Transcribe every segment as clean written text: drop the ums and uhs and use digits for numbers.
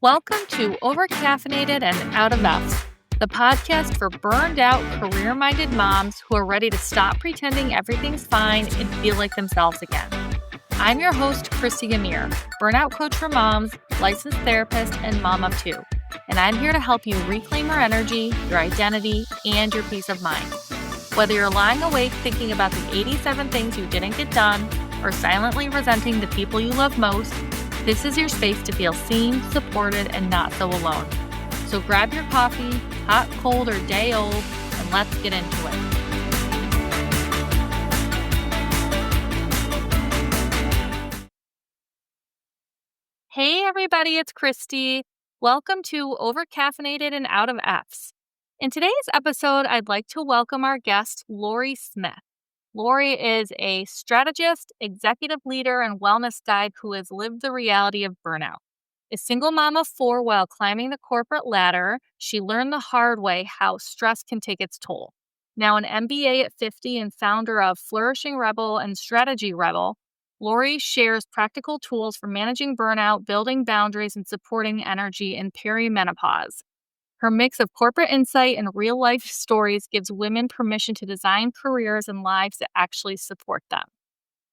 Welcome to Overcaffeinated and Out of Effs, the podcast for burned out, career-minded moms who are ready to stop pretending everything's fine and feel like themselves again. I'm your host, Christy Gamir, burnout coach for moms, licensed therapist, and mom of two. And I'm here to help you reclaim your energy, your identity, and your peace of mind. Whether you're lying awake thinking about the 87 things you didn't get done, or silently resenting the people you love most, this is your space to feel seen, supported, and not so alone. So grab your coffee, hot, cold, or day old, and let's get into it. Hey everybody, it's Christy. Welcome to Overcaffeinated and Out of Effs. In today's episode, I'd like to welcome our guest, Lori Smith. Lori is a strategist, executive leader, and wellness guide who has lived the reality of burnout. A single mom of four while climbing the corporate ladder, she learned the hard way how stress can take its toll. Now an MBA at 50 and founder of Flourishing Rebel and Strategy Rebel, Lori shares practical tools for managing burnout, building boundaries, and supporting energy in perimenopause. Her mix of corporate insight and real-life stories gives women permission to design careers and lives that actually support them.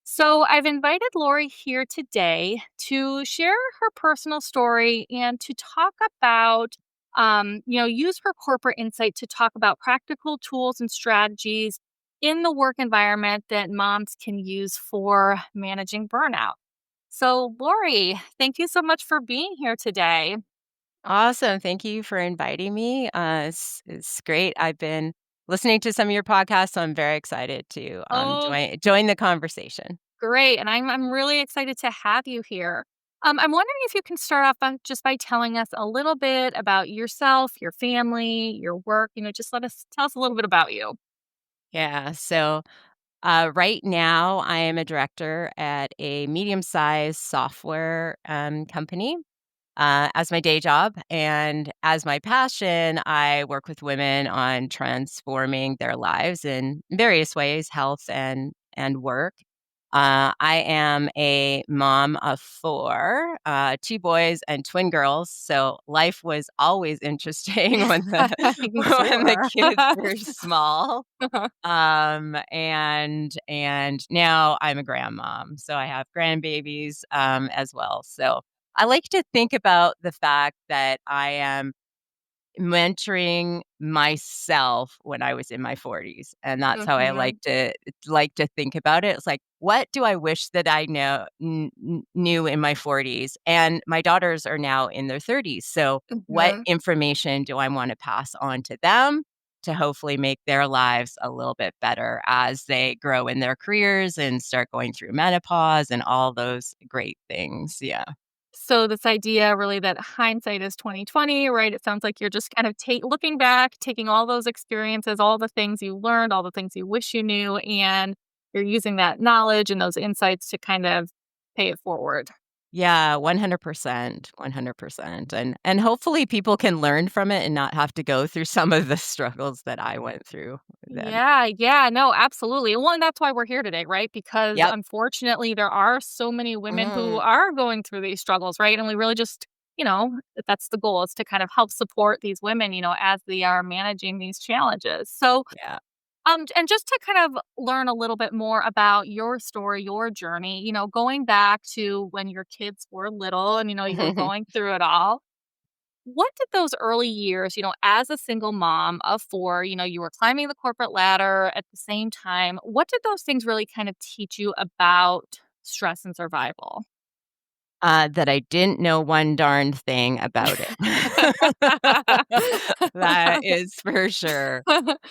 So I've invited Lori here today to share her personal story and to talk about, use her corporate insight to talk about practical tools and strategies in the work environment that moms can use for managing burnout. So Lori, thank you so much for being here today. Awesome. Thank you for inviting me. It's great. I've been listening to some of your podcasts, so I'm very excited to join the conversation. Great. And I'm really excited to have you here. I'm wondering if you can start off just by telling us a little bit about yourself, your family, your work. Just tell us a little bit about you. Yeah. So right now, I am a director at a medium-sized software company. As my day job and as my passion, I work with women on transforming their lives in various ways, health and work. I am a mom of four, two boys and twin girls. So life was always interesting when when the kids were small. And now I'm a grandmom, so I have grandbabies as well. So I like to think about the fact that I am mentoring myself when I was in my 40s, and that's how I like to think about it. It's like, what do I wish that I knew in my 40s? And my daughters are now in their 30s. So what information do I want to pass on to them to hopefully make their lives a little bit better as they grow in their careers and start going through menopause and all those great things? Yeah. So this idea really that hindsight is 2020, right? It sounds like you're just kind of looking back, taking all those experiences, all the things you learned, all the things you wish you knew, and you're using that knowledge and those insights to kind of pay it forward. Yeah, 100%, 100%. And hopefully people can learn from it and not have to go through some of the struggles that I went through then. Yeah, no, absolutely. Well, and that's why we're here today, right? Because Yep. unfortunately, there are so many women who are going through these struggles, right? And we really just, that's the goal, is to kind of help support these women, as they are managing these challenges. So, Yeah. and just to kind of learn a little bit more about your story, your journey, going back to when your kids were little and, you were going through it all. What did those early years, as a single mom of four, you were climbing the corporate ladder at the same time. What did those things really kind of teach you about stress and survival? That I didn't know one darn thing about it. That is for sure.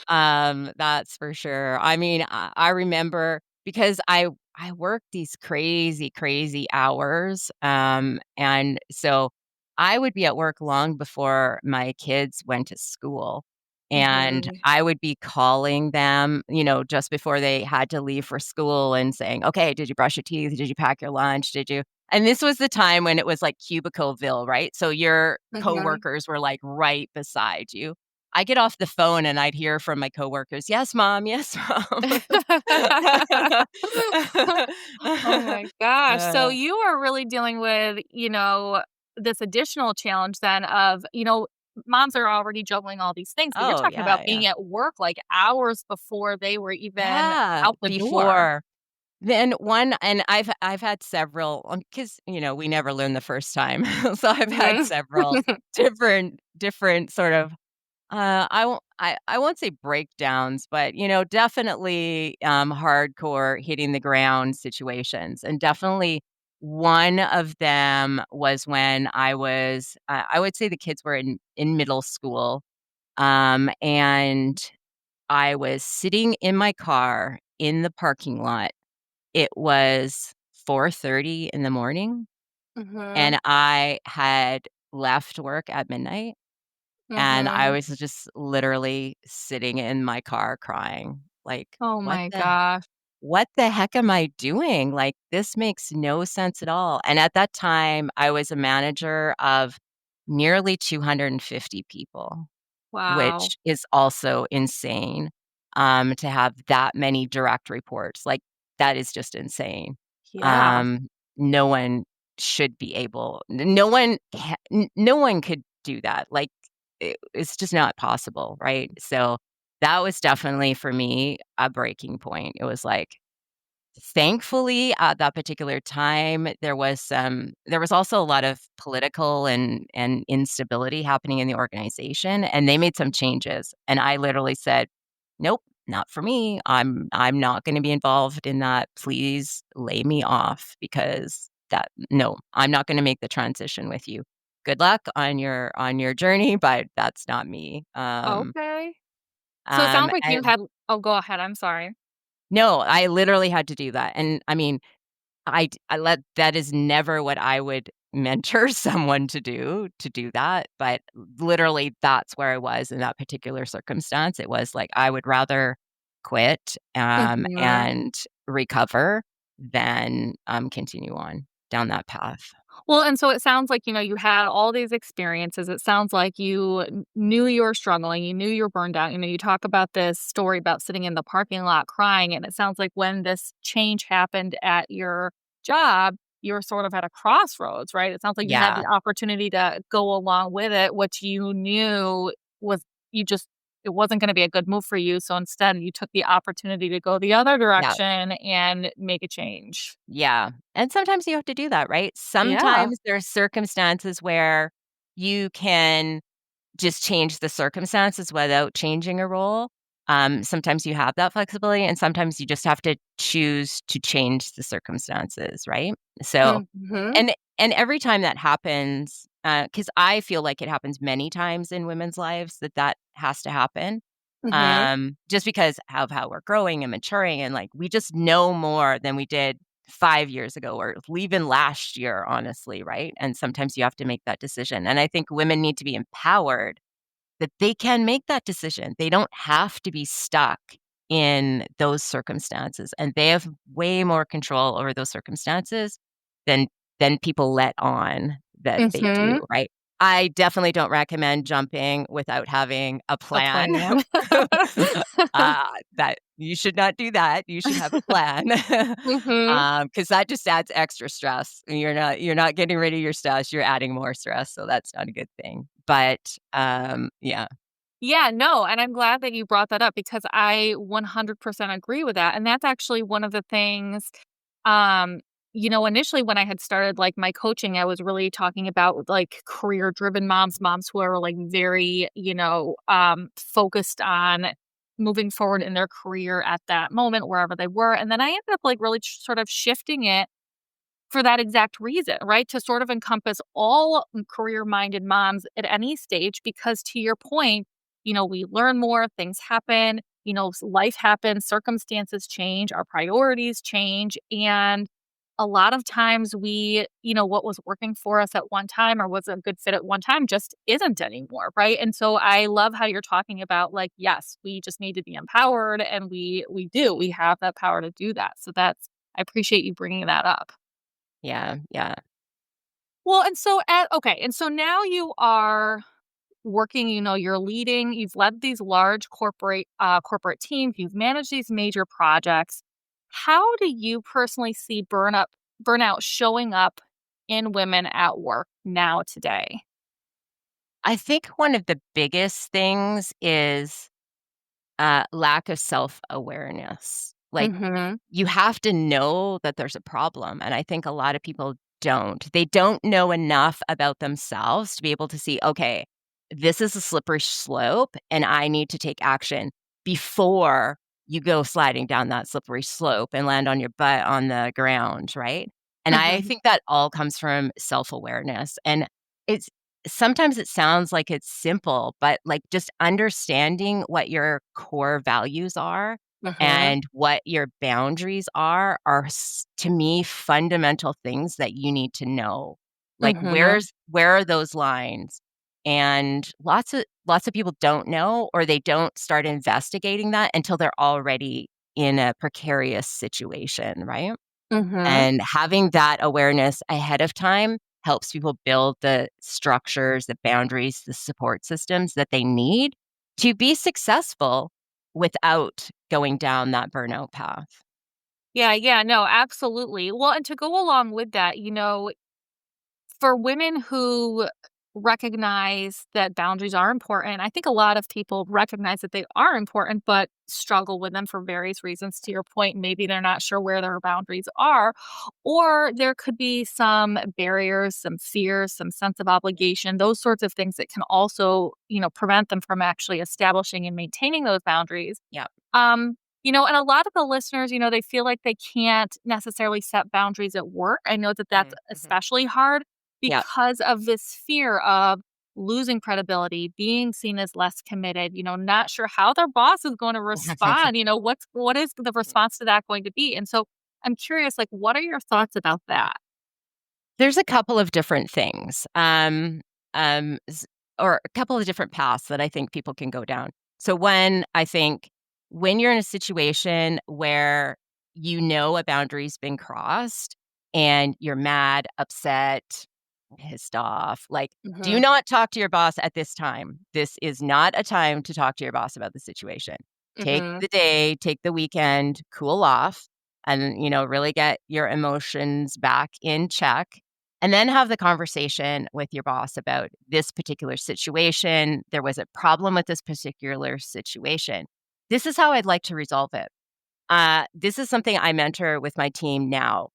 That's for sure. I mean, I remember because I worked these crazy hours, and so I would be at work long before my kids went to school, and I would be calling them, just before they had to leave for school and saying, "Okay, did you brush your teeth? Did you pack your lunch? Did you?" And this was the time when it was like Cubicleville, right? So your coworkers were like right beside you. I get off the phone and I'd hear from my coworkers, "Yes, mom. Yes, mom." Oh my gosh. So you are really dealing with, this additional challenge then of, moms are already juggling all these things, but you're Oh, talking yeah, about yeah. being at work, like, hours before they were even Yeah, out the door. before. Then one and I've had several, because we never learn the first time. So I've had Mhm. several different sort of, I won't say breakdowns, but, definitely, hardcore hitting the ground situations, and definitely one of them was when I would say the kids were in middle school, and I was sitting in my car in the parking lot. It was 4:30 in the morning, Mhm. and I had left work at midnight, and I Mhm. was just literally sitting in my car crying, like, Oh my gosh. what the heck am I doing? Like, this makes no sense at all." And at that time, I was a manager of nearly 250 people, Wow. which is also insane, to have that many direct reports. Like, that is just insane. Yeah. Um, no one should be able no one no one could do that. Like, it's just not possible, right? So, that was definitely, for me, a breaking point. It was like, thankfully, at that particular time, there was also a lot of political and instability happening in the organization, and they made some changes, and I literally said, "Nope, not for me. I'm not gonna be involved in that. Please lay me off, because that no, I'm not gonna make the transition with you. Good luck on your journey, but that's not me." Okay. So it sounds like you And had Oh, go ahead, I'm sorry. no, I literally had to do that, and I mean, I let that is never what I would mentor someone to do that, but literally that's where I was in that particular circumstance. It was like, I would rather quit, Mhm. and recover than, continue on down that path. Well, and so it sounds like, you had all these experiences. It sounds like you knew you were struggling. You knew you were burned out. You talk about this story about sitting in the parking lot crying. And it sounds like when this change happened at your job, you were sort of at a crossroads, right? It sounds like you had Yeah, the opportunity to go along with it, which you knew was, you just, it wasn't going to be a good move for you. So instead, you took the opportunity to go the other yeah. direction and make a change. Yeah, and sometimes you have to do that, right? Yeah. Sometimes there are circumstances where you can just change the circumstances without changing a role. Sometimes you have that flexibility, and sometimes you just have to choose to change the circumstances, right? So, Hmm. and every time that happens, because I feel like it happens many times in women's lives, that has to happen, Hmm. just because of how we're growing and maturing, and, like, we just know more than we did 5 years ago or even last year, honestly, right? And sometimes you have to make that decision, and I think women need to be empowered that they can make that decision. They don't have to be stuck in those circumstances, and they have way more control over those circumstances than people let on that they do, Mhm. right? I definitely don't recommend jumping without having a A plan. plan. That you should not do that. You should have a plan. Mhm. Because that just adds extra stress. You're not getting rid of your stress, you're adding more stress, so that's not a good thing. But, yeah. Yeah, no, and I'm glad that you brought that up because I 100% agree with that, and that's actually one of the things, um, initially when I had started, like, my coaching, I was really talking about, like, career-driven moms, moms who are, like, very, focused on moving forward in their career at that moment, wherever they were, and then I ended up, like, really sort of shifting it for that exact reason, right? To sort of encompass all career-minded moms at any stage because to your point, we learn more, things happen, life happens, circumstances change, our priorities change, and a lot of times what was working for us at one time or was a good fit at one time just isn't anymore, right? And so I love how you're talking about like, yes, we just need to be empowered and we have that power to do that. So that's I appreciate you bringing that up. Yeah, yeah. Well, and so now you are working, you're leading, you've led these large corporate teams, you've managed these major projects. How do you personally see burnout showing up in women at work now today? I think one of the biggest things is lack of self-awareness. Like, Mhm. you have to know that there's a problem, and I think a lot of people don't. They don't know enough about themselves to be able to see, "Okay, this is a slippery slope, and I need to take action," before you go sliding down that slippery slope and land on your butt on the ground, right? And I Mhm. think that all comes from self-awareness, and it's sometimes it sounds like it's simple, but, like, just understanding what your core values are Mhm. and what your boundaries are to me, fundamental things that you need to know. Like, Mhm. where are those lines? And lots of people don't know, or they don't start investigating that until they're already in a precarious situation, right? Mhm. And having that awareness ahead of time helps people build the structures, the boundaries, the support systems that they need to be successful without going down that burnout path. Yeah, yeah, no, absolutely. Well, and to go along with that, for women who recognize that boundaries are important, I think a lot of people recognize that they are important, but struggle with them for various reasons. To your point, maybe they're not sure where their boundaries are, or there could be some barriers, some fears, some sense of obligation, those sorts of things that can also, prevent them from actually establishing and maintaining those boundaries. Yeah. Um, and a lot of the listeners, they feel like they can't necessarily set boundaries at work. I know that that's Mhm. especially hard Yeah. because of this fear of losing credibility, being seen as less committed, not sure how their boss is going to respond, what is the response to that going to be? And so I'm curious, like, what are your thoughts about that? There's a couple of different things, s or a couple of different paths that I think people can go down. So one, I think when you're in a situation where you know a boundary's been crossed and you're mad, upset, pissed off, like, do Mhm. not talk to your boss at this time. This is not a time to talk to your boss about the situation. Take Mhm. the day, take the weekend, cool off, and, really get your emotions back in check, and then have the conversation with your boss about this particular situation. There was a problem with this particular situation. This is how I'd like to resolve it. This is something I mentor with my team now.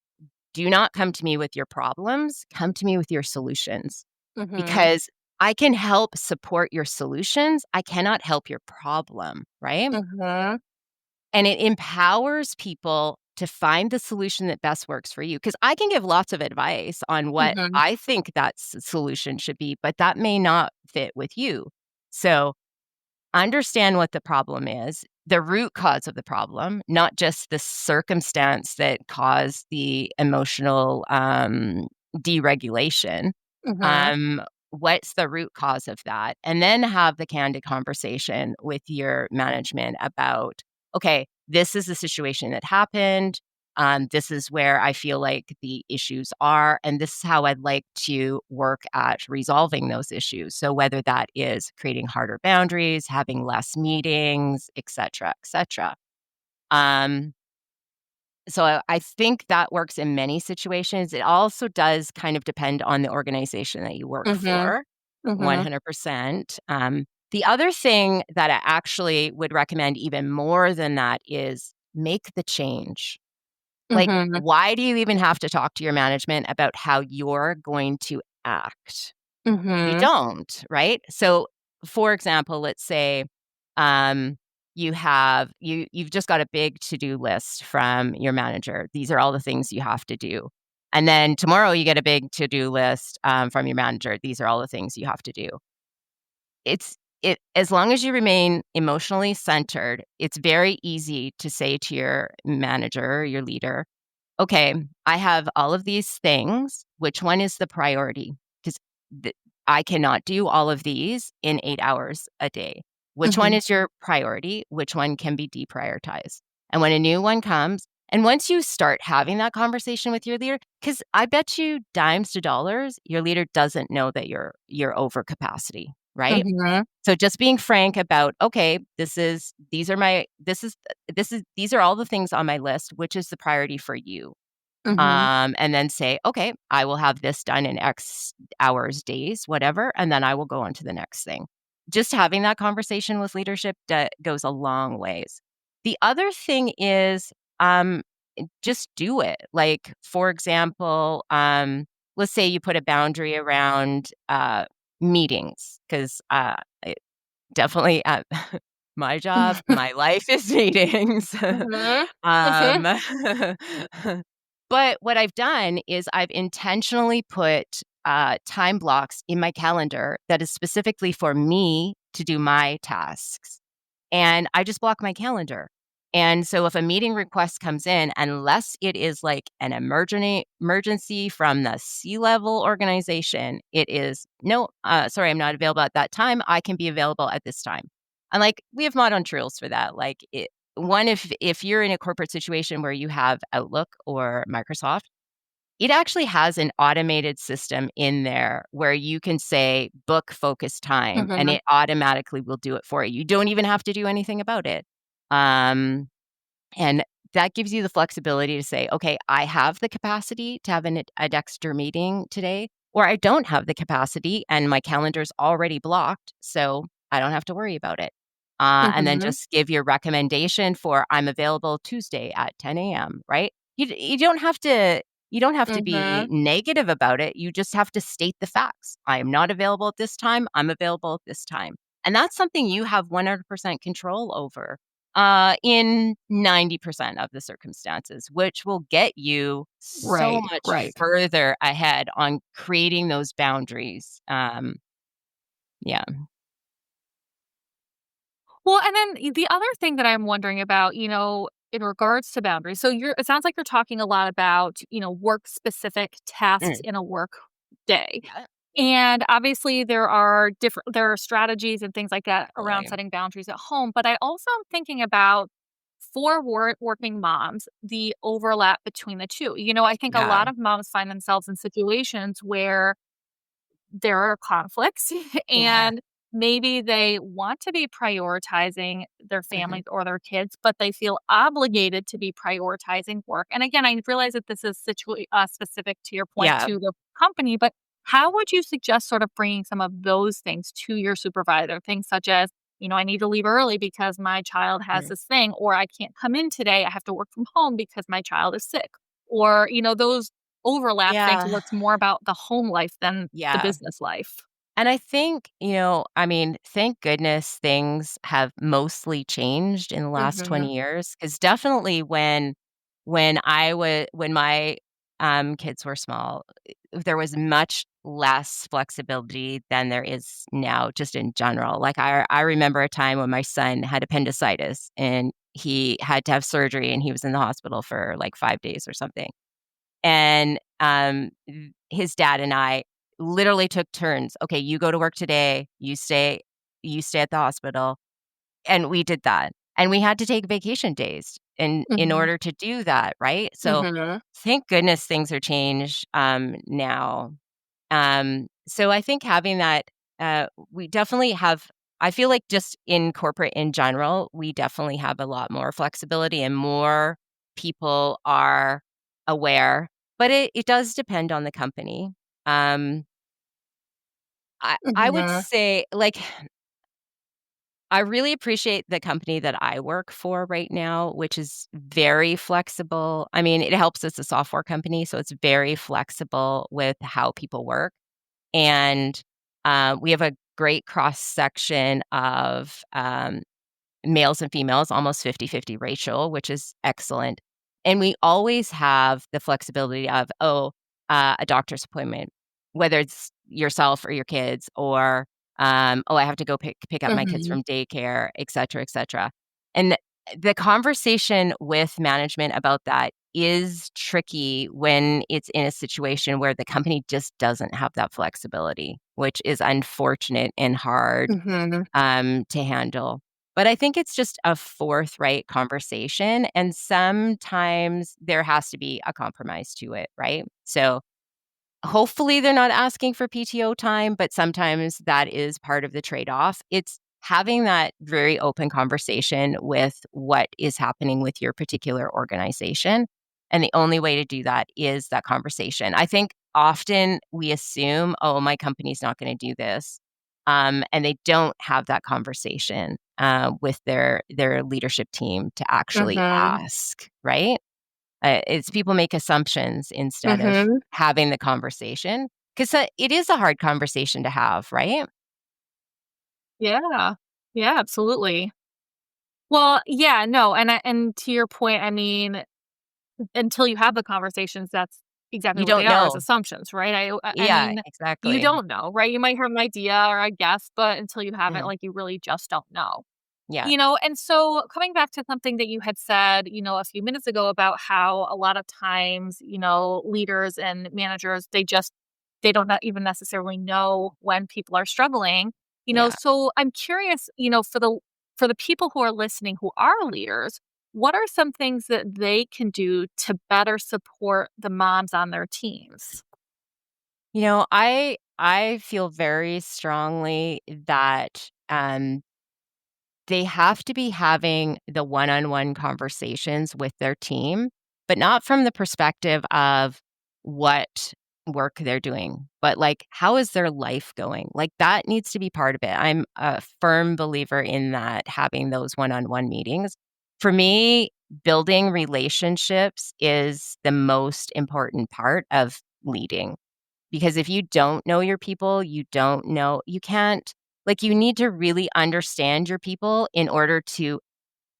Do not come to me with your problems, come to me with your solutions, Mhm. because I can help support your solutions. I cannot help your problem, right? Mhm. And it empowers people to find the solution that best works for you. Because I can give lots of advice on what Mhm. I think that solution should be, but that may not fit with you. So understand what the problem is, the root cause of the problem, not just the circumstance that caused the emotional deregulation. Mhm. Um, what's the root cause of that? And then have the candid conversation with your management about, okay, this is the situation that happened. This is where I feel like the issues are, and this is how I'd like to work at resolving those issues. So whether that is creating harder boundaries, having less meetings, et cetera, et cetera. Um, so I think that works in many situations. It also does kind of depend on the organization that you work Mhm. for, Mhm. 100%. The other thing that I actually would recommend even more than that is make the change. Like, Mhm. why do you even have to talk to your management about how you're going to act? You Mhm. don't, right? So, for example, let's say, um, you've just got a big to-do list from your manager. These are all the things you have to do. And then tomorrow you get a big to-do list, from your manager. These are all the things you have to do. As long as you remain emotionally centered, it's very easy to say to your manager, your leader, okay, I have all of these things. Which one is the priority? Because I cannot do all of these in 8 hours a day. Which one Mhm. is your priority? Which one can be deprioritized? And when a new one comes, and once you start having that conversation with your leader, because I bet you dimes to dollars, your leader doesn't know that you're over capacity, right? Mhm. So just being frank about, okay, these are all the things on my list. Which is the priority for you? Mhm. And then say, okay, I will have this done in X hours, days, whatever, and then I will go on to the next thing. Just having that conversation with leadership goes a long ways. The other thing is, just do it. Like, for example, let's say you put a boundary around meetings, because definitely at my job, my life is meetings. Mhm. Mhm. um, but what I've done is I've intentionally put time blocks in my calendar that is specifically for me to do my tasks. And I just block my calendar. And so if a meeting request comes in, unless it is like an emergency from the C-level organization, it is, no, sorry, I'm not available at that time. I can be available at this time. And like, we have mod on drills for that. Like, one, if you're in a corporate situation where you have Outlook or Microsoft, it actually has an automated system in there where you can say book focus time, and Mhm. it automatically will do it for you. You don't even have to do anything about it. Um, and that gives you the flexibility to say, okay, I have the capacity to have a Dexter meeting today, or I don't have the capacity and my calendar's already blocked, so I don't have to worry about it. And then Mhm. just give your recommendation for, I'm available Tuesday at 10 a.m., right? You don't have to. You don't have to be Mhm. negative about it. You just have to state the facts. I am not available at this time. I'm available at this time. And that's something you have 100% control over in 90% of the circumstances, which will get you so Right, much right. further ahead on creating those boundaries. Yeah. Well, and then the other thing that I'm wondering about, in regards to boundaries. So it sounds like you're talking a lot about, work specific tasks Mm. in a work day. Yeah, And obviously there are strategies and things like that around totally. setting boundaries at home, but I also am thinking about for working moms, the overlap between the two. I think a Yeah. lot of moms find themselves in situations where there are conflicts Yeah. and maybe they want to be prioritizing their Mhm. families or their kids, but they feel obligated to be prioritizing work. And again, I realize that this is specific to your point Yeah. to the company, but how would you suggest sort of bringing some of those things to your supervisor? Things such as, I need to leave early because my child has Mhm. this thing, or I can't come in today. I have to work from home because my child is sick. Or, those overlap things Yeah. where it's more about the home life than the Yeah. business life. And I think, I mean, thank goodness things have mostly changed in the last Mhm, 20 years. Because definitely when my kids were small, there was much less flexibility than there is now, just in general. Like, I remember a time when my son had appendicitis and he had to have surgery, and he was in the hospital for like 5 days or something. And, his dad and I literally took turns. "Okay, you go to work today, you stay at the hospital." And we did that. And we had to take vacation days in mhm, order to do that, right? So, mhm, thank goodness things are changed, now. So I think having that, we definitely have, I feel like just in corporate in general, we definitely have a lot more flexibility and more people are aware, but it does depend on the company. Um, I would mhm, say, like, I really appreciate the company that I work for right now, which is very flexible. I mean, it helps, it's a software company, so it's very flexible with how people work. And, we have a great cross section of, males and females, almost 50-50 ratio, which is excellent. And we always have the flexibility of, a doctor's appointment, whether it's yourself or your kids, or, I have to go pick up my kids mhm, from daycare, et cetera, et cetera. And the conversation with management about that is tricky when it's in a situation where the company just doesn't have that flexibility, which is unfortunate and hard mhm, to handle. But I think it's just a forthright conversation, and sometimes there has to be a compromise to it, right? So hopefully they're not asking for PTO time, but sometimes that is part of the trade-off. It's having that very open conversation with what is happening with your particular organization And the only way to do that is that conversation. I think often we assume, oh, my company's not going to do this. And they don't have that conversation with their leadership team to actually Mhm. ask, right? It's people make assumptions instead of Mhm. having the conversation, because it is a hard conversation to have, right? Yeah. Yeah, absolutely. Well, yeah, no, and to your point, I mean, until you have the conversations, that's exactly You what they don't are, is know. assumptions, right? I Yeah, mean, you exactly. don't know, right? You might have an idea or a guess, but until you have it, Mhm. like, you really just don't know. Yeah, And so coming back to something that you had said, a few minutes ago about how a lot of times, leaders and managers, they don't not even necessarily know when people are struggling. yeah. So I'm curious, for the people who are listening who are leaders, what are some things that they can do to better support the moms on their teams? I feel very strongly that they have to be having the one-on-one conversations with their team, but not from the perspective of what work they're doing, but like, how is their life going? Like, that needs to be part of it. I'm a firm believer in that, having those one-on-one meetings. For me, building relationships is the most important part of leading. Because if you don't know your people, you can't, like, you need to really understand your people in order to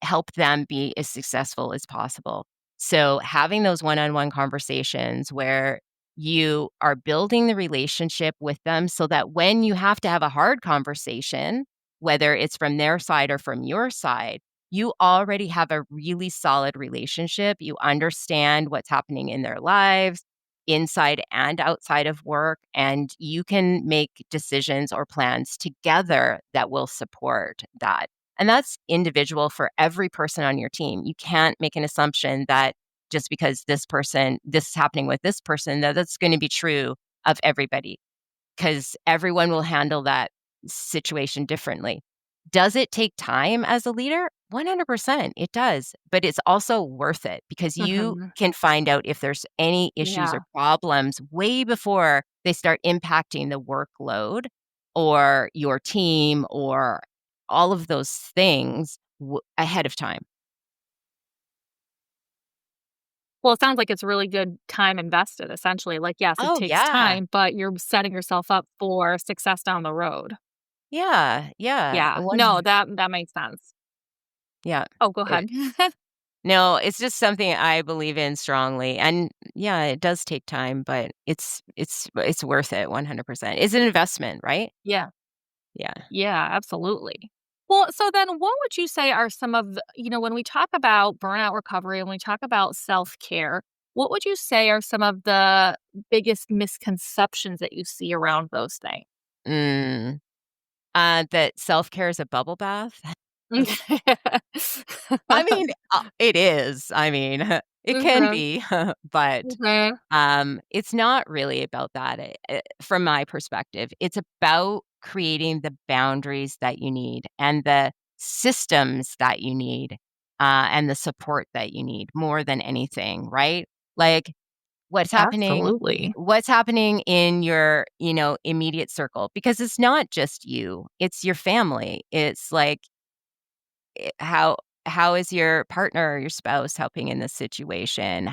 help them be as successful as possible. So, having those one on one conversations where you are building the relationship with them so that when you have to have a hard conversation, whether it's from their side or from your side, you already have a really solid relationship. You understand what's happening in their lives, inside and outside of work, and you can make decisions or plans together that will support that. And that's individual for every person on your team. You can't make an assumption that just because this is happening with this person, that that's going to be true of everybody, because everyone will handle that situation differently. Does it take time as a leader? 100% it does, but it's also worth it because you Mhm. can find out if there's any issues or Yeah. problems way before they start impacting the workload or your team or all of those things ahead of time. Well, it sounds like it's really good time invested, essentially. Like, yes, it Oh, takes yeah. time, but you're setting yourself up for success down the road. Yeah, yeah, Yeah. No, 100. that makes sense. Yeah. Oh, go ahead. No, it's just something I believe in strongly, and yeah, it does take time, but it's worth it 100%. It's an investment, right? Yeah. Yeah. Yeah, absolutely. Well, so then what would you say are some of when we talk about burnout recovery, when we talk about self-care, what would you say are some of the biggest misconceptions that you see around those things? Mm, that self-care is a bubble bath? I mean, it is. I mean, it can Mhm. be, but Mhm. it's not really about that, from my perspective. It's about creating the boundaries that you need and the systems that you need, and the support that you need more than anything, right? Like, what's happening Absolutely. what's happening in your, immediate circle, because it's not just you, it's your family. It's like, how is your partner or your spouse helping in this situation?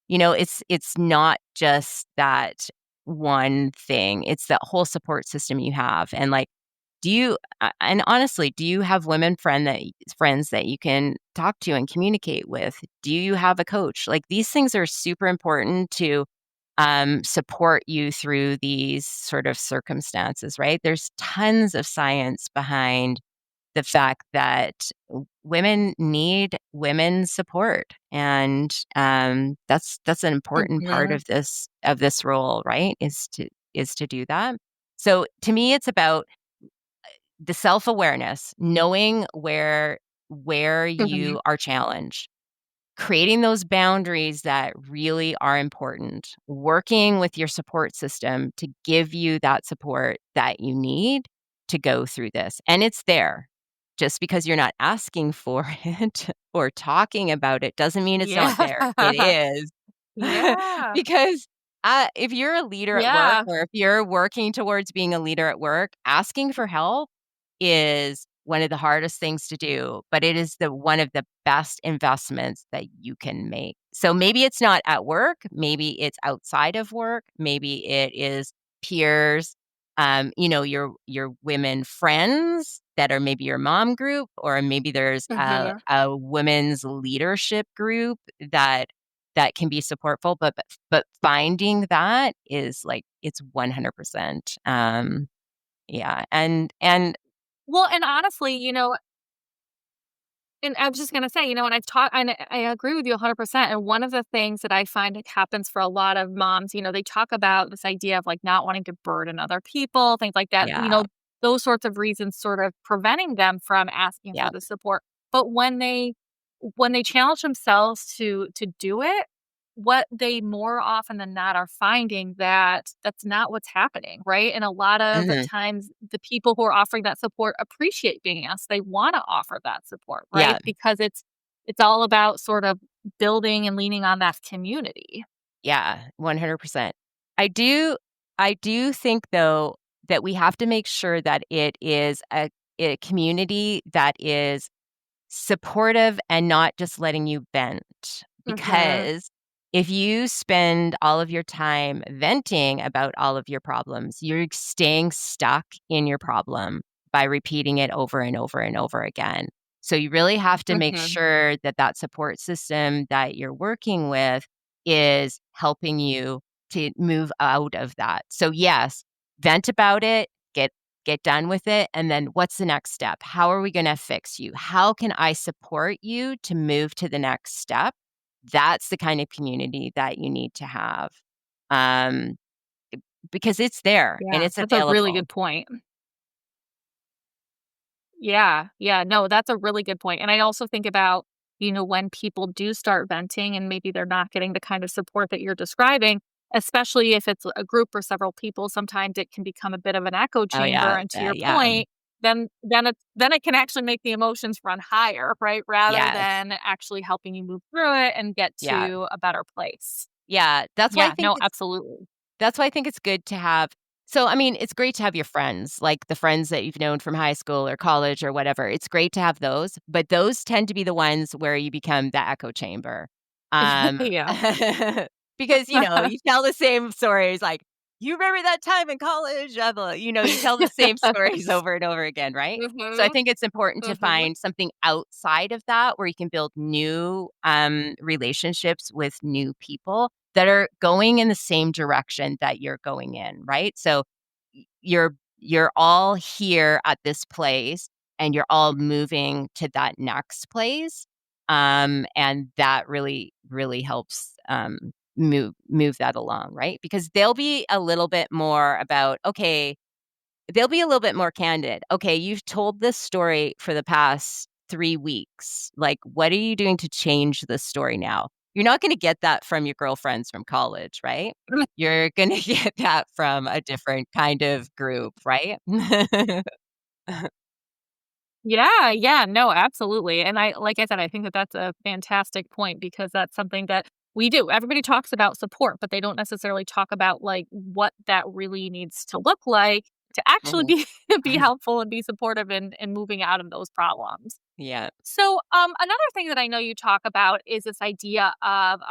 It's not just that one thing. It's that whole support system you have. And like, and honestly, do you have friends that you can talk to and communicate with? Do you have a coach? Like, these things are super important to support you through these sort of circumstances, right? There's tons of science behind the fact that women need women's support, and that's an important part Mhm. of this role, right? Is to do that. So to me, it's about the self-awareness, knowing where Mhm. you are challenged, creating those boundaries that really are important, working with your support system to give you that support that you need to go through this. And it's there. just because you're not asking for it or talking about it doesn't mean it's not Yeah. there. It is. Yeah. Because if you're a leader at work Yeah. or if you're working towards being a leader at work, asking for help is one of the hardest things to do, but it is one of the best investments that you can make. So maybe it's not at work, maybe it's outside of work, maybe it is peers, your women friends that are maybe your mom group, or maybe there's Mhm. a women's leadership group that can be supportful, but finding that is like it's 100%. Yeah, and Well, and honestly, and I was just gonna say, and I agree with you 100%. And one of the things that I find it happens for a lot of moms, they talk about this idea of like not wanting to burden other people, things like that. yeah, Those sorts of reasons, sort of preventing them from asking for yeah, the support. But when they challenge themselves to do it, what they more often than not are finding that that's not what's happening, right? And a lot of mhm, times the people who are offering that support appreciate being asked. They want to offer that support, right? yeah, Because it's all about sort of building and leaning on that community. yeah, 100%. I do I do think, though, that we have to make sure that it is a community that is supportive and not just letting you vent, Mhm. because if you spend all of your time venting about all of your problems, you're staying stuck in your problem by repeating it over and over and over again. So you really have to make Mhm. sure that that support system that you're working with is helping you to move out of that. So yes, vent about it, get done with it, and then what's the next step? How are we gonna fix you? How can I support you to move to the next step? That's the kind of community that you need to have, um, because it's there and Yeah, it's that's a really available. good point. Yeah, yeah, no, that's a really good point. And I also think about, when people do start venting and maybe they're not getting the kind of support that you're describing, especially if it's a group or several people, sometimes it can become a bit of an echo Oh, chamber. yeah, And to your yeah, point, then it can actually make the emotions run higher, right? Rather yes, than actually helping you move through it and get yeah, to a better place. yeah, Yeah, no, absolutely. that's why I think it's good to have. So, I mean, it's great to have your friends, like the friends that you've known from high school or college or whatever. It's great to have those, but those tend to be the ones where you become the echo chamber. Um, Yeah. because, you tell the same stories like, "You remember that time in college?" You tell the same stories over and over again, right? So I Mhm. think it's important to Mhm. find something outside of that where you can build new, relationships with new people that are going in the same direction that you're going in, right? So you're all here at this place and you're all moving to that next place. And that really, really helps move that along, right? Because they'll be a little bit more about, okay, they'll be a little bit more candid. Okay, you've told this story for the past 3 weeks. Like, what are you doing to change this story now? You're not gonna get that from your girlfriends from college, right? You're gonna get that from a different kind of group, right? Yeah, yeah, no, absolutely. And like I said, I think that that's a fantastic point because that's something that we do. Everybody talks about support, but they don't necessarily talk about like what that really needs to look like to actually Mhm. be be helpful and be supportive in moving out of those problems. Yeah. So, another thing that I know you talk about is this idea of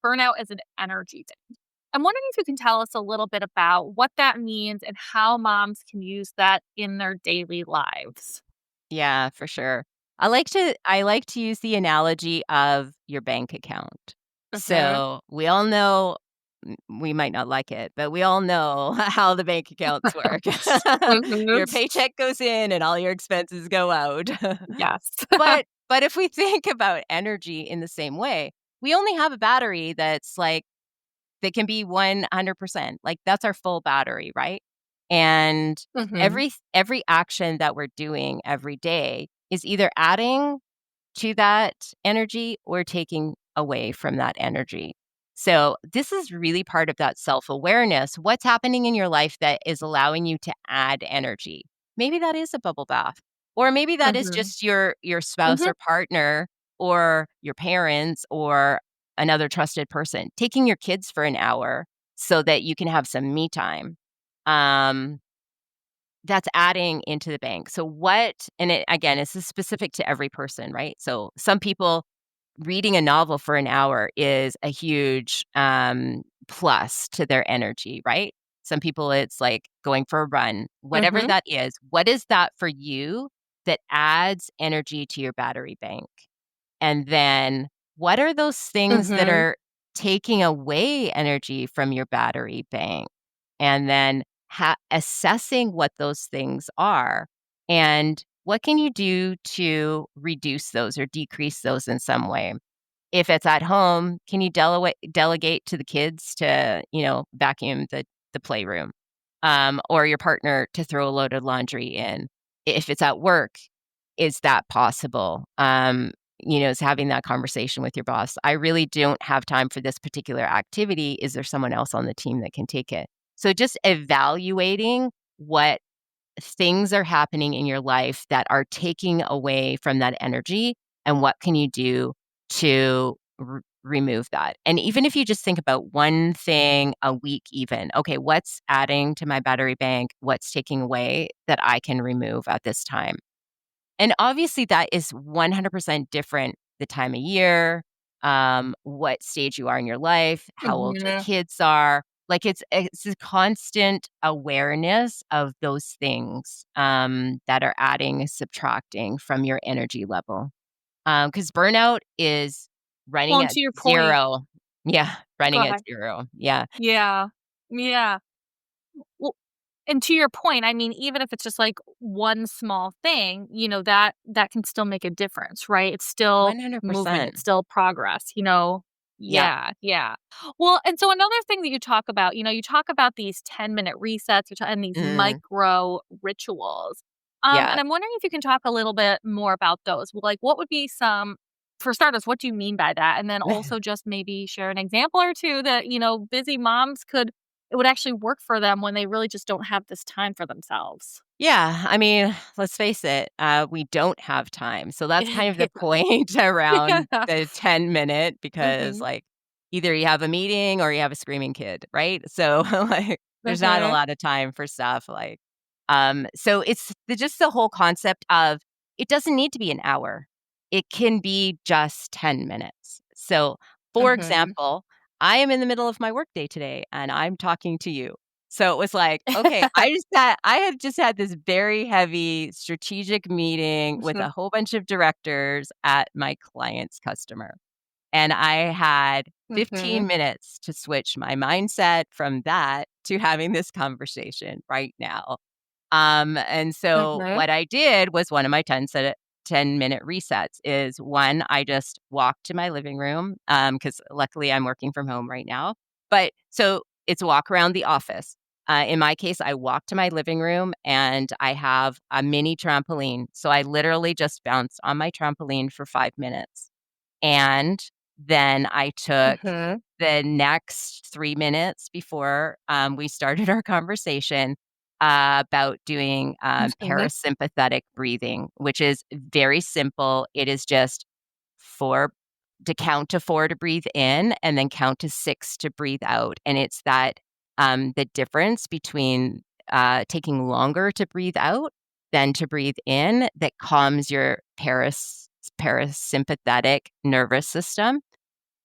burnout as an energy thing. I'm wondering if you can tell us a little bit about what that means and how moms can use that in their daily lives. Yeah, for sure. I like to use the analogy of your bank account. Hmm. So, we all know we might not like it, but we all know how the bank accounts work. Hmm. Your paycheck goes in and all your expenses go out. Yes. But if we think about energy in the same way, we only have a battery that's like that can be 100%. Like, that's our full battery, right? And Hmm. every action that we're doing every day is either adding to that energy or taking away from that energy. So, this is really part of that self-awareness. What's happening in your life that is allowing you to add energy? Maybe that is a bubble bath. Or maybe that is Mhm. just your spouse Mhm. or partner or your parents or another trusted person, taking your kids for an hour so that you can have some me time. Um, that's adding into the bank. So what and it again, this is specific to every person, right? So some people reading a novel for an hour is a huge, plus to their energy, right? Some people, it's like going for a run. Whatever Mhm. that is, what is that for you that adds energy to your battery bank? And then what are those things that Mhm. are taking away energy from your battery bank? And then assessing what those things are and what can you do to reduce those or decrease those in some way? If it's at home, can you delegate to the kids to, vacuum the playroom, or your partner to throw a load of laundry in? If it's at work, is that possible? Is having that conversation with your boss. I really don't have time for this particular activity. Is there someone else on the team that can take it? So just evaluating what things are happening in your life that are taking away from that energy and what can you do to remove that. And even if you just think about one thing a week, even, okay, what's adding to my battery bank, what's taking away that I can remove at this time. And obviously that is 100% different the time of year, what stage you are in your life, how old your Mhm. kids are. Like it's a constant awareness of those things, that are adding, subtracting from your energy level. Because burnout is Well, running and at to your point. 0. Yeah, Go running at ahead. 0. Yeah, Yeah. Yeah. Well, and to your point, I mean, even if it's just like one small thing, that can still make a difference, right? It's still movement, 100%. it's still progress. Yep. Yeah, yeah. Well, and so another thing that you talk about, you talk about these 10-minute resets and these Mm, micro rituals. yeah. And I'm wondering if you can talk a little bit more about those. Like, what would be for starters, what do you mean by that? And then also just maybe share an example or two that, busy moms it would actually work for them when they really just don't have this time for themselves. Yeah, I mean, let's face it, we don't have time. So that's kind of Yeah. the point around Yeah. the 10-minute because, Mhm. like, either you have a meeting or you have a screaming kid, right? So, like, there's not a Mhm. lot of time for stuff like, so it's just the whole concept of it doesn't need to be an hour. It can be just 10 minutes. So, for Mhm. example, I am in the middle of my workday today and I'm talking to you. So it was like, okay, I had just had this very heavy strategic meeting with Mhm. a whole bunch of directors at my client's customer. And I had 15 Mhm. minutes to switch my mindset from that to having this conversation right now. And so Mhm. what I did was one of my 10-minute resets is one, I just walked to my living room, because luckily I'm working from home right now. But so it's a walk around the office. In my case, I walk to my living room and I have a mini trampoline. So I literally just bounced on my trampoline for 5 minutes. And then I took Mhm. the next 3 minutes before, we started our conversation, about doing, Mhm. parasympathetic breathing, which is very simple. It is just 4 to count to 4 to breathe in and then count to 6 to breathe out, and it's that, the difference between, taking longer to breathe out than to breathe in that calms your parasympathetic nervous system,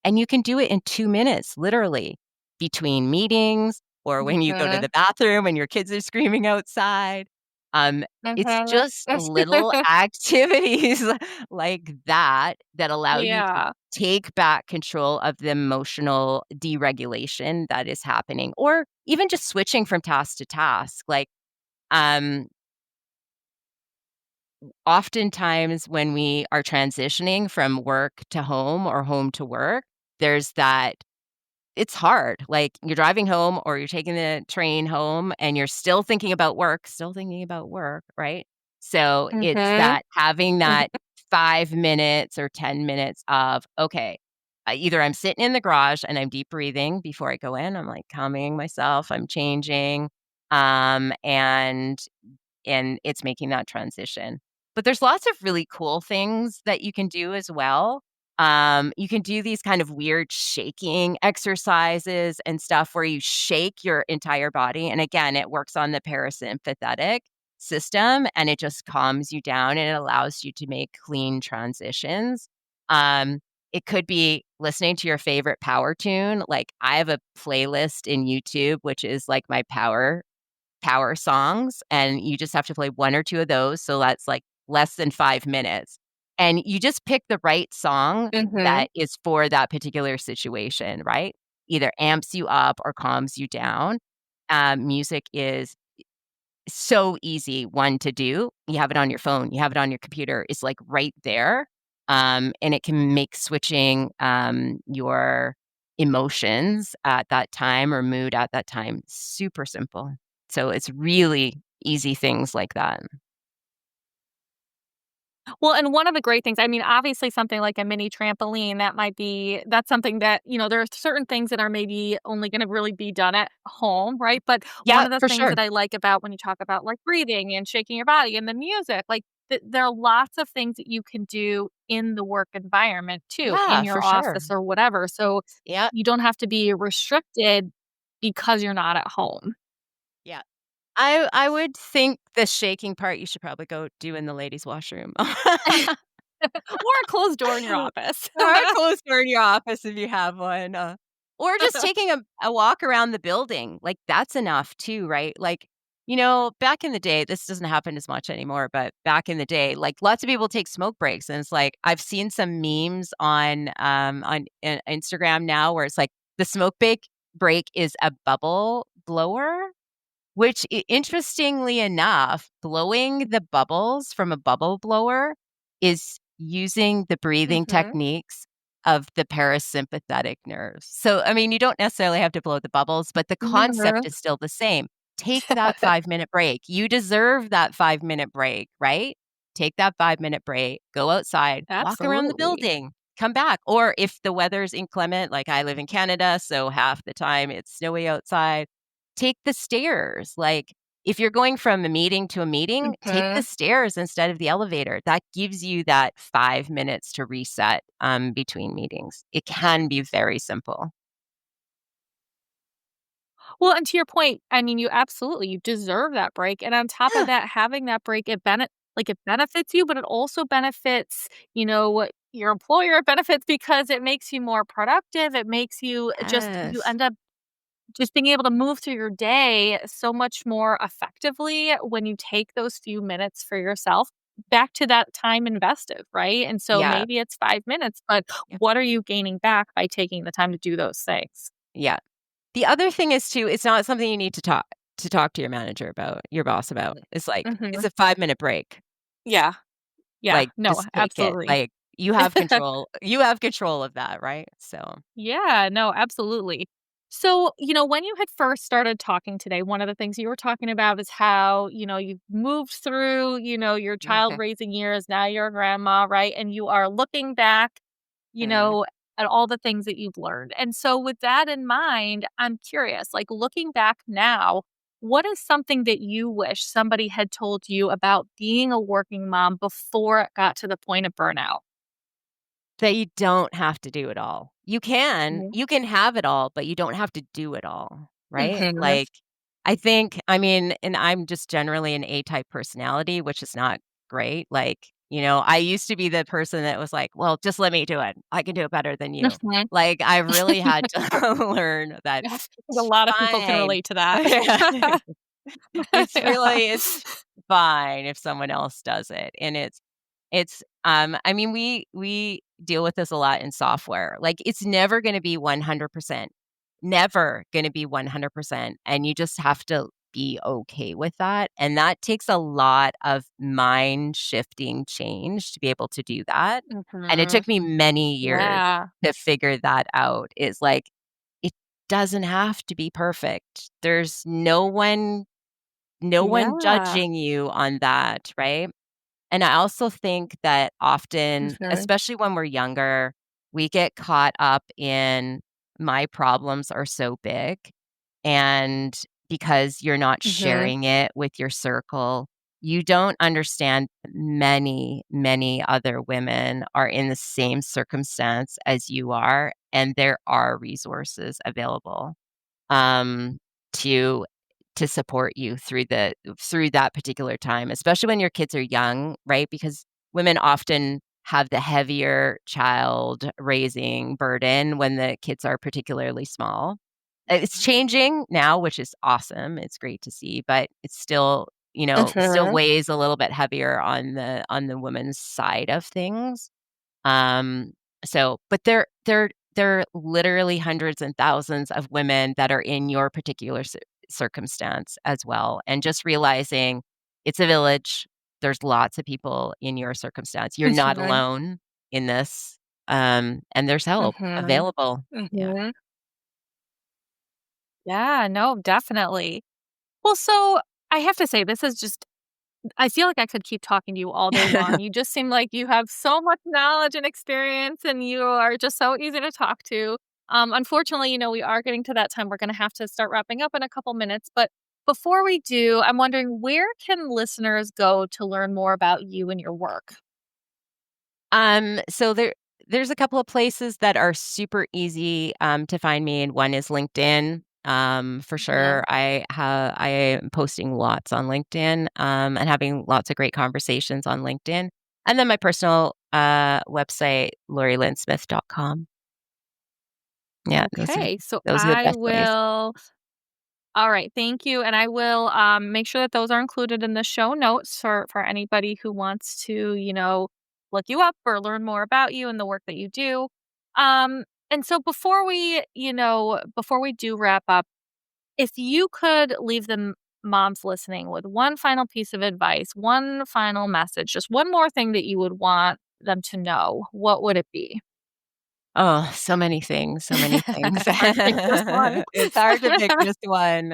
and you can do it in 2 minutes, literally, between meetings or when you go to Mhm. the bathroom and your kids are screaming outside. It's Mhm. just little activities like that that allow you to Yeah. take back control of the emotional deregulation that is happening, or even just switching from task to task. Like, um, oftentimes when we are transitioning from work to home or home to work, there's that it's hard. Like, you're driving home or you're taking the train home and you're still thinking about work, right? So, it's Mhm. that having Mhm. that 5 minutes or 10 minutes of, okay, either I'm sitting in the garage and I'm deep breathing before I go in, I'm, like, calming myself, I'm changing, and it's making that transition. But there's lots of really cool things that you can do as well. You can do these kind of weird shaking exercises and stuff where you shake your entire body. And again, it works on the parasympathetic system and it just calms you down and it allows you to make clean transitions. Um, it could be listening to your favorite power tune. Like I have a playlist in YouTube, which is like my power songs, and you just have to play 1 or 2 of those, so that's, like, less than 5 minutes, and you just pick the right song Mhm. that is for that particular situation, right? Either amps you up or calms you down. Music is so easy, one, to do. You have it on your phone, you have it on your computer, it's, like, right there, and it can make switching, your emotions at that time or mood at that time super simple. So it's really easy things like that. Well, and one of the great things, I mean, obviously something like a mini trampoline, that's something that, there are certain things that are maybe only gonna really be done at home, right? But one Yeah, of the for things sure. that I like about when you talk about, like, breathing and shaking your body and the music, like, there are lots of things that you can do in the work environment too, in Yeah, your for sure. office or whatever, so Yeah, you don't have to be restricted because you're not at home. yeah. I would think the shaking part you should probably go do in the ladies' washroom. Or a closed door in your office. Or a closed door in your office if you have one, or just taking a walk around the building, like, that's enough too, right? Like, back in the day, this doesn't happen as much anymore, but back in the day, like, lots of people take smoke breaks, and it's like, I've seen some memes on Instagram now where it's like, the break is a bubble blower, which interestingly enough, blowing the bubbles from a bubble blower is using the breathing Mhm. techniques of the parasympathetic nerves. So, I mean, you don't necessarily have to blow the bubbles, but the concept Mhm. is still the same. Take that 5-minute break. You deserve that 5-minute break, right? Take that 5-minute break, go outside, walk around the Absolutely. building, come back. Or if the weather's inclement, like I live in Canada, so half the time it's snowy outside, take the stairs. Like, if you're going from a meeting to a meeting, take the Mhm. stairs instead of the elevator. That gives you that 5 minutes to reset, between meetings. It can be very simple. Well, and to your point, I mean, you deserve that break, and on top of Yeah. that, having that break, it benefits you, but it also benefits, your employer. It benefits because it makes you more productive. It makes you Yes. end up just being able to move through your day so much more effectively when you take those few minutes for yourself. Back to that time invested, right? And so Yeah. maybe it's 5 minutes, but Yeah. what are you gaining back by taking the time to do those things? Yeah. The other thing is too, it's not something you need to talk to your manager about, your boss about. It's like, it's Mhm. a 5-minute break. Yeah. Yeah. Like, No, just take it. absolutely. Like, you have control of that, right? So, Yeah, no, absolutely. So, when you had first started talking today, one of the things you were talking about is how, you've moved through, your child okay. raising years. Now you're a grandma, right? And you are looking back, you Mhm. know, at all the things that you've learned. And so, with that in mind, I'm curious, like looking back now, what is something that you wish somebody had told you about being a working mom before it got to the point of burnout? That you don't have to do it all. Mhm. You can have it all, but you don't have to do it all, right? Mhm. Like, I mean, and I'm just generally an A-type personality, which is not great. Like, I used to be the person that was like, "Well, just let me do it. I can do it better than you." Mhm. Like, I really had to learn that Yes, I think a it's lot of people can fine. relate to that. Yeah. It's fine if someone else does it, and I mean, we deal with this a lot in software. Like, it's never gonna be 100%. Never gonna be 100%, and you just have to be okay with that, and that takes a lot of mind shifting change to be able to do that, and it Mhm. took me many years Yeah. to figure that out. Is like, it doesn't have to be perfect. There's no one Yeah. judging you on that, right? And I also think that often, Mhm. especially when we're younger, we get caught up in my problems are so big. And because you're not Mhm. sharing it with your circle, you don't understand many, many other women are in the same circumstance as you are, and there are resources available, um, to support you through that particular time, especially when your kids are young, right? Because women often have the heavier child raising burden when the kids are particularly small. It's changing now, which is awesome. It's great to see, but it's still, still Mhm. weighs a little bit heavier on the woman's side of things. Um, but there are literally hundreds and thousands of women that are in your particular circumstance as well, and just realizing it's a village. There's lots of people in your circumstance. You're not Mhm. alone in this, and there's help Mhm. available. Yeah. Mhm. Yeah, no, definitely. Well, so I have to say, this is just I feel like I could keep talking to you all day long. You just seem like you have so much knowledge and experience, and you are just so easy to talk to. Unfortunately, we are getting to that time. We're going to have to start wrapping up in a couple minutes. But before we do, I'm wondering, where can listeners go to learn more about you and your work? So there's a couple of places that are super easy to find me, and one is LinkedIn. For Mhm. sure, I am posting lots on LinkedIn, and having lots of great conversations on LinkedIn. And then my personal website, LoriLynnSmith.com. Yeah, Okay, so those are the I best ways. will. All right, thank you, and I will make sure that those are included in the show notes for anybody who wants to, look you up or learn more about you and the work that you do. And so before we do wrap up, if you could leave the moms listening with one final piece of advice, one final message, just one more thing that you would want them to know, what would it be? Oh, so many things, so many things. It's hard to pick just one. It's hard to pick just one.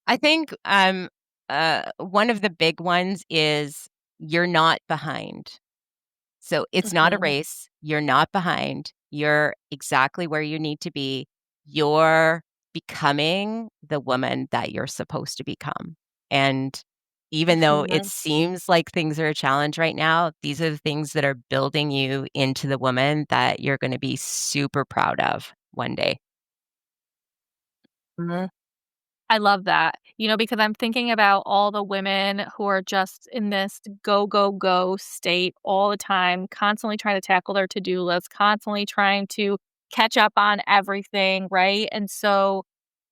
I think, one of the big ones is you're not behind. So it's not a Mhm. race. You're not behind. You're exactly where you need to be. You're becoming the woman that you're supposed to become. And even though it Mhm. seems like things are a challenge right now, these are the things that are building you into the woman that you're going to be super proud of one day. Mhm. I love that, because I'm thinking about all the women who are just in this go, go, go state all the time, constantly trying to tackle their to-do list, constantly trying to catch up on everything, right? And so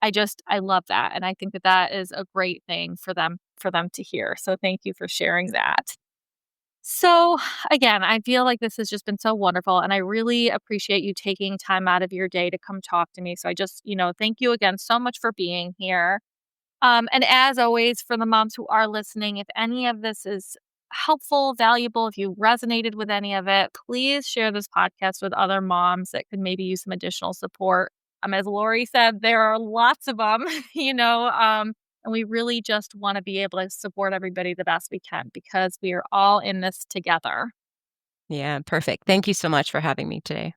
I love that. And I think that that is a great thing for them to hear. So thank you for sharing that. So, again, I feel like this has just been so wonderful, and I really appreciate you taking time out of your day to come talk to me. So, I just, thank you again so much for being here. And as always, for the moms who are listening, if any of this is helpful, valuable, if you resonated with any of it, please share this podcast with other moms that could maybe use some additional support. As Lori said, there are lots of them, and we really just want to be able to support everybody the best we can because we are all in this together. Yeah, perfect. Thank you so much for having me today.